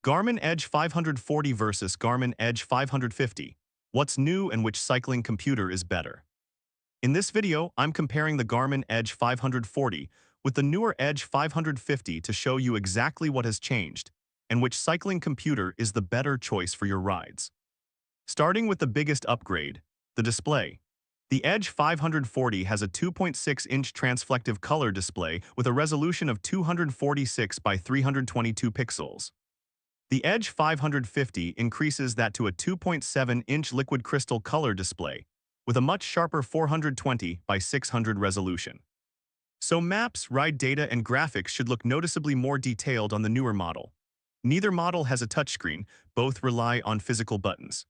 Garmin Edge 540 versus Garmin Edge 550. What's new and which cycling computer is better? In this video, I'm comparing the Garmin Edge 540 with the newer Edge 550 to show you exactly what has changed and which cycling computer is the better choice for your rides. Starting with the biggest upgrade, the display. The Edge 540 has a 2.6-inch transflective color display with a resolution of 246 by 322 pixels. The Edge 550 increases that to a 2.7-inch liquid crystal color display with a much sharper 420 by 600 resolution. So maps, ride data, and graphics should look noticeably more detailed on the newer model. Neither model has a touchscreen, both rely on physical buttons.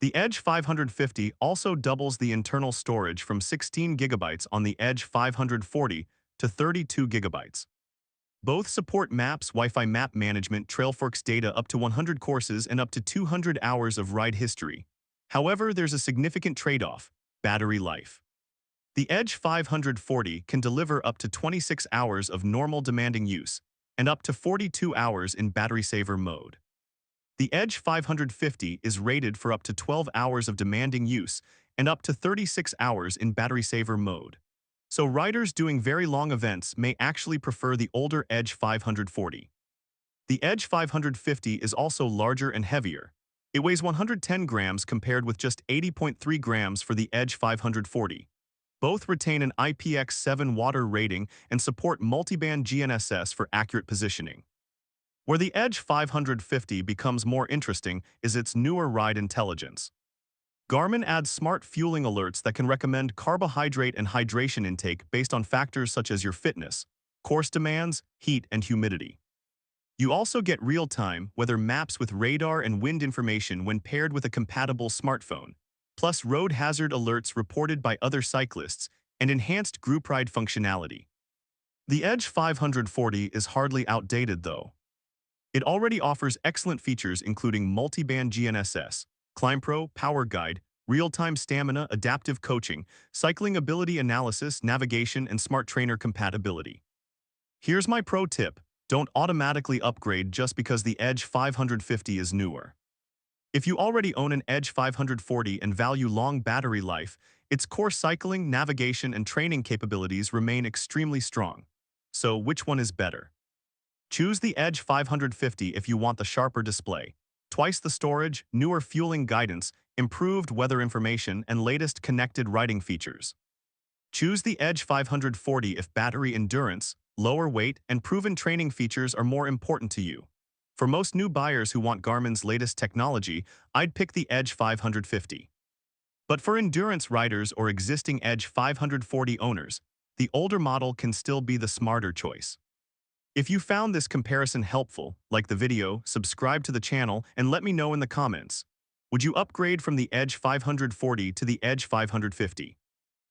The Edge 550 also doubles the internal storage from 16 GB on the Edge 540 to 32 GB. Both support Maps, Wi-Fi map management, Trailforks data up to 100 courses and up to 200 hours of ride history. However, there's a significant trade-off: battery life. The Edge 540 can deliver up to 26 hours of normal demanding use and up to 42 hours in battery saver mode. The Edge 550 is rated for up to 12 hours of demanding use and up to 36 hours in battery saver mode. So riders doing very long events may actually prefer the older Edge 540. The Edge 550 is also larger and heavier. It weighs 110 grams compared with just 80.3 grams for the Edge 540. Both retain an IPX7 water rating and support multiband GNSS for accurate positioning. Where the Edge 550 becomes more interesting is its newer ride intelligence. Garmin adds smart fueling alerts that can recommend carbohydrate and hydration intake based on factors such as your fitness, course demands, heat, and humidity. You also get real-time weather maps with radar and wind information when paired with a compatible smartphone, plus road hazard alerts reported by other cyclists and enhanced group ride functionality. The Edge 540 is hardly outdated though. It already offers excellent features including multiband GNSS, ClimbPro, Power Guide, real-time stamina, adaptive coaching, cycling ability analysis, navigation, and smart trainer compatibility. Here's my pro tip: don't automatically upgrade just because the Edge 550 is newer. If you already own an Edge 540 and value long battery life, its core cycling, navigation, and training capabilities remain extremely strong. So which one is better? Choose the Edge 550 if you want the sharper display, twice the storage, newer fueling guidance, improved weather information, and latest connected riding features. Choose the Edge 540 if battery endurance, lower weight, and proven training features are more important to you. For most new buyers who want Garmin's latest technology, I'd pick the Edge 550. But for endurance riders or existing Edge 540 owners, the older model can still be the smarter choice. If you found this comparison helpful, like the video, subscribe to the channel, and let me know in the comments. Would you upgrade from the Edge 540 to the Edge 550?